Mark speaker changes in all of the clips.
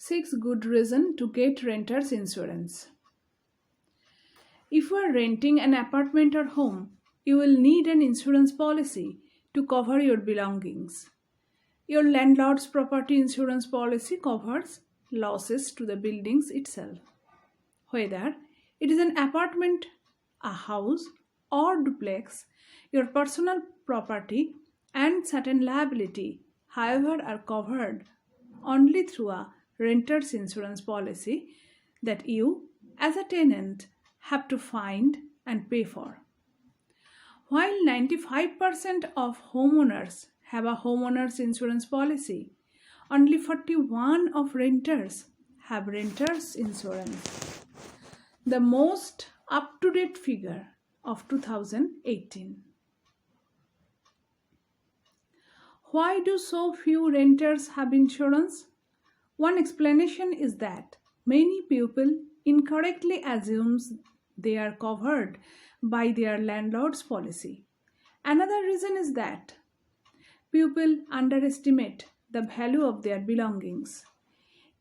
Speaker 1: 6 good reasons to get renter's insurance. If you are renting an apartment or home, you will need an insurance policy to cover your belongings. Your landlord's property insurance policy covers losses to the buildings itself. Whether it is an apartment, a house, or duplex, your personal property and certain liability, however, are covered only through a renter's insurance policy that you, as a tenant, have to find and pay for. While 95% of homeowners have a homeowner's insurance policy, only 41% of renters have renter's insurance. The most up-to-date figure of 2018. Why do so few renters have insurance? One explanation is that many people incorrectly assume they are covered by their landlord's policy. Another reason is that people underestimate the value of their belongings.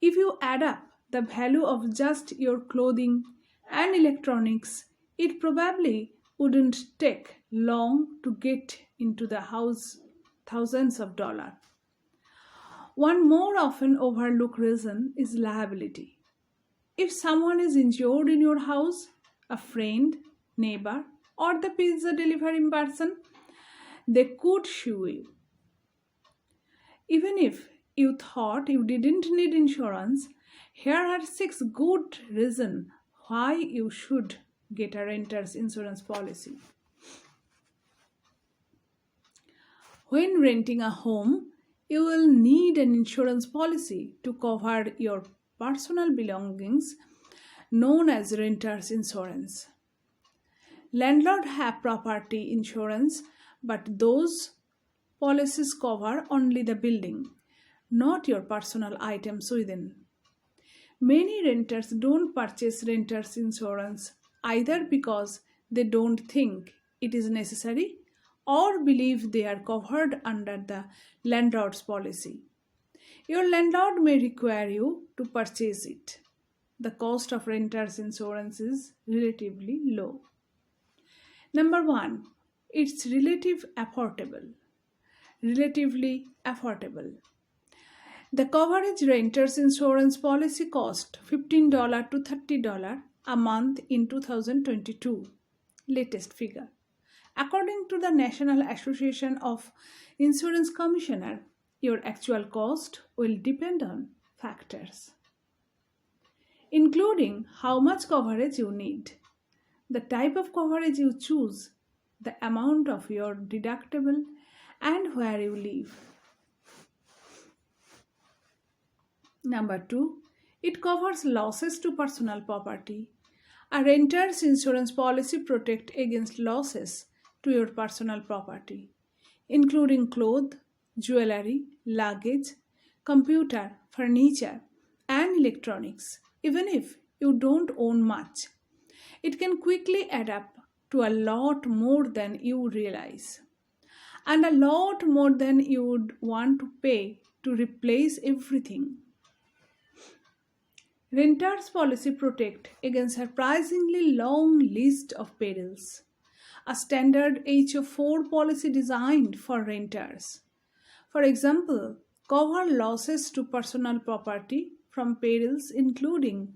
Speaker 1: If you add up the value of just your clothing and electronics, it probably wouldn't take long to get into the house thousands of dollars. One more often overlooked reason is liability. If someone is injured in your house, a friend, neighbor, or the pizza delivery person, they could sue you. Even if you thought you didn't need insurance, here are 6 good reasons why you should get a renter's insurance policy. When renting a home, you will need an insurance policy to cover your personal belongings, known as renter's insurance. Landlords have property insurance, but those policies cover only the building, not your personal items within. Many renters don't purchase renter's insurance either because they don't think it is necessary or believe they are covered under the landlord's policy. Your landlord may require you to purchase it. The cost of renter's insurance is relatively low. Number 1, it's relatively affordable. The coverage renter's insurance policy cost $15 to $30 a month in 2022, latest figure. According to the National Association of Insurance Commissioners, your actual cost will depend on factors, including how much coverage you need, the type of coverage you choose, the amount of your deductible, and where you live. Number 2, it covers losses to personal property. A renter's insurance policy protects against losses to your personal property, including clothes, jewelry, luggage, computer, furniture, and electronics. Even if you don't own much, it can quickly add up to a lot more than you realize, and a lot more than you would want to pay to replace everything. Renter's policy protects against a surprisingly long list of perils. A standard HO4 policy designed for renters, for example, cover losses to personal property from perils including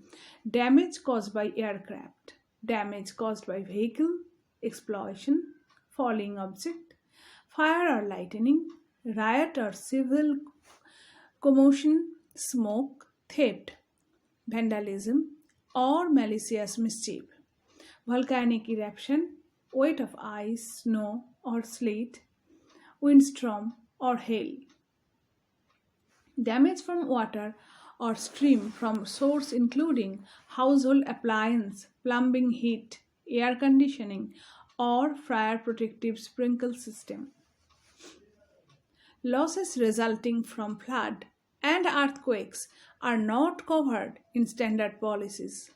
Speaker 1: damage caused by aircraft, damage caused by vehicle, explosion, falling object, fire or lightning, riot or civil commotion, smoke, theft, vandalism, or malicious mischief, volcanic eruption, weight of ice, snow, or sleet, windstorm, or hail, damage from water or stream from source including household appliance, plumbing, heat, air conditioning, or fire protective sprinkler system. Losses resulting from flood and earthquakes are not covered in standard policies.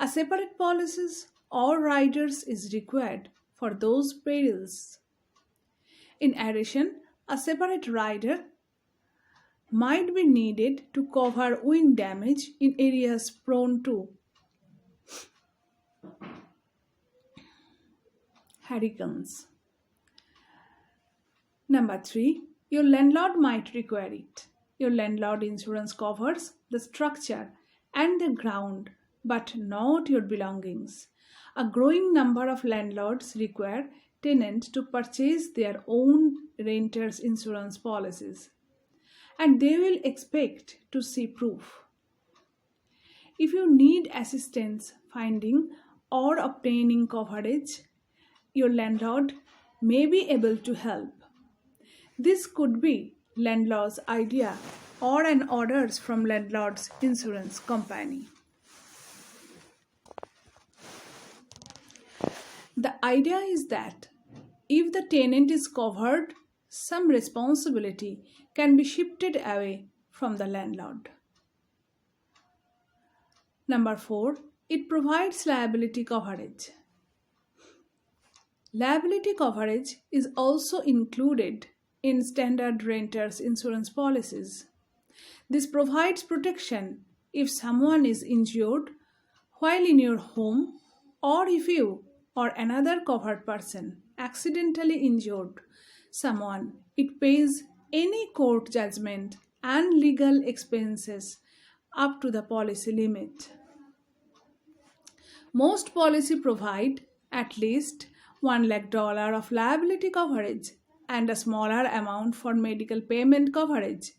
Speaker 1: A separate policies or riders is required for those perils. In addition, a separate rider might be needed to cover wind damage in areas prone to hurricanes. Number 3, your landlord might require it. Your landlord insurance covers the structure and the ground, but not your belongings. A growing number of landlords require tenants to purchase their own renters insurance policies, and they will expect to see proof. If you need assistance finding or obtaining coverage, your landlord may be able to help. This could be landlord's idea or an orders from landlord's insurance company. The idea is that if the tenant is covered, some responsibility can be shifted away from the landlord. Number 4, it provides liability coverage. Liability coverage is also included in standard renters insurance policies. This provides protection if someone is injured while in your home, or if you or another covered person accidentally injured someone. It pays any court judgment and legal expenses up to the policy limit. Most policies provide at least $1 lakh of liability coverage and a smaller amount for medical payment coverage.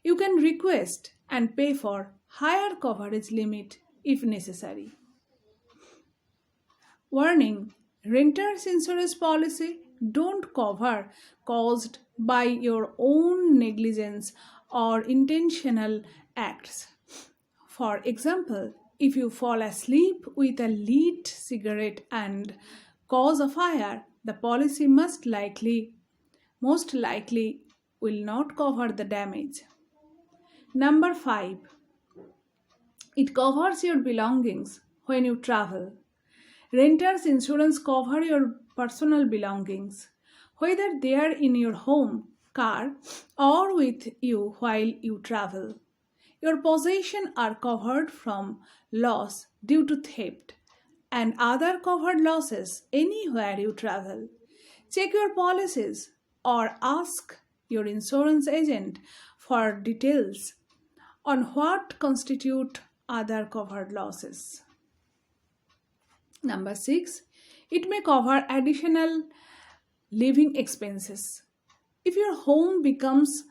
Speaker 1: You can request and pay for higher coverage limit if necessary. Warning: renter's insurance policy don't cover caused by your own negligence or intentional acts. For example, if you fall asleep with a lit cigarette and cause a fire, the policy most likely will not cover the damage. Number 5, it covers your belongings when you travel. Renter's insurance cover your personal belongings, whether they are in your home, car, or with you while you travel. Your possessions are covered from loss due to theft and other covered losses anywhere you travel. Check your policies or ask your insurance agent for details on what constitute other covered losses. Number 6, it may cover additional living expenses. If your home becomes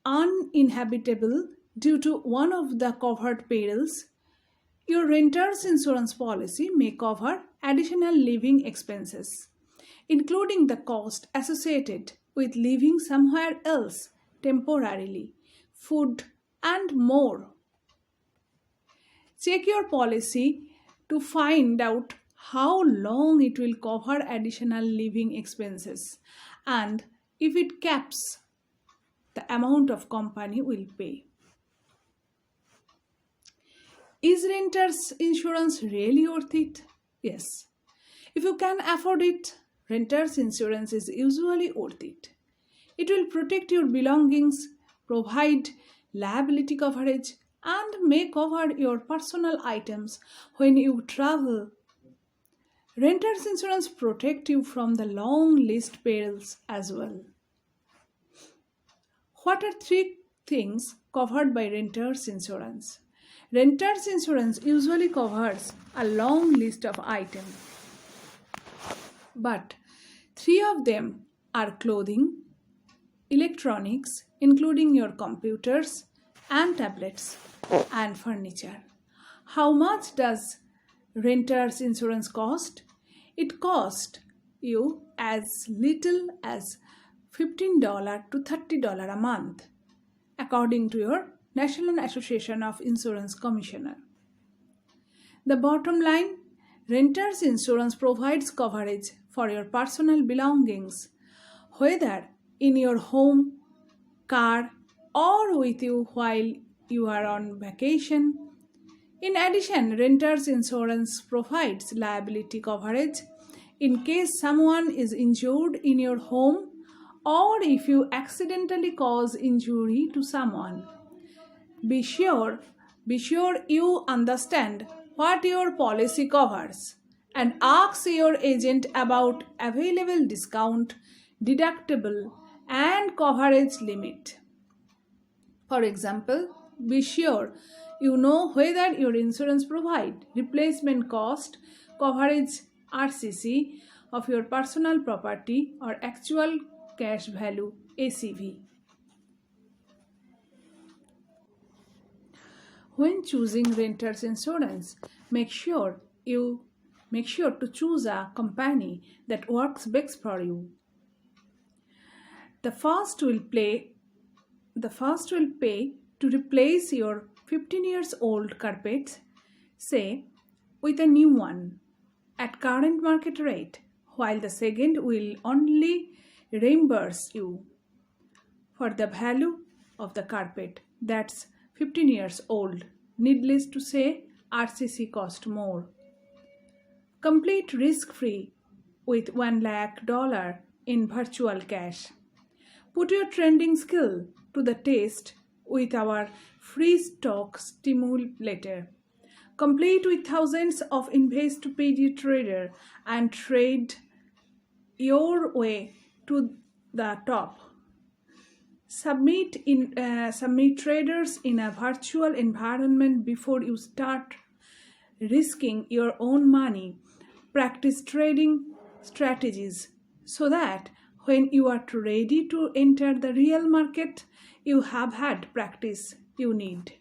Speaker 1: uninhabitable due to one of the covered perils, your renter's insurance policy may cover additional living expenses, including the cost associated with living somewhere else temporarily, food, and more. Check your policy to find out how long it will cover additional living expenses and if it caps the amount of company will pay. Is renter's insurance really worth it? Yes. If you can afford it, renter's insurance is usually worth it. It will protect your belongings, provide liability coverage, and may cover your personal items when you travel. Renter's insurance protects you from the long list perils as well. What are 3 things covered by renter's insurance? Renter's insurance usually covers a long list of items, but 3 of them are clothing, electronics, including your computers and tablets, and furniture. How much does renter's insurance cost? It costs you as little as $15 to $30 a month, according to your National Association of Insurance Commissioner. The bottom line: renter's insurance provides coverage for your personal belongings, whether in your home, car, or with you while you are on vacation. In addition, renter's insurance provides liability coverage in case someone is injured in your home or if you accidentally cause injury to someone. Be sure, be sure you understand what your policy covers and ask your agent about available discount, deductible, and coverage limit. For example, be sure you know whether your insurance provide replacement cost, coverage RCC of your personal property or actual cash value ACV. When choosing renter's insurance, make sure to choose a company that works best for you. The first will play the first will pay to replace your 15 years old carpet, say, with a new one at current market rate, while the second will only reimburse you for the value of the carpet that's 15 years old. Needless to say, RCC cost more. Complete risk free with $1 lakh in virtual cash. Put your trending skill to the test with our free stock stimulator, complete with thousands of invest PD trader and trade your way to the top. Submit traders in a virtual environment before you start risking your own money. Practice trading strategies so that when you are ready to enter the real market, you have had practice you need.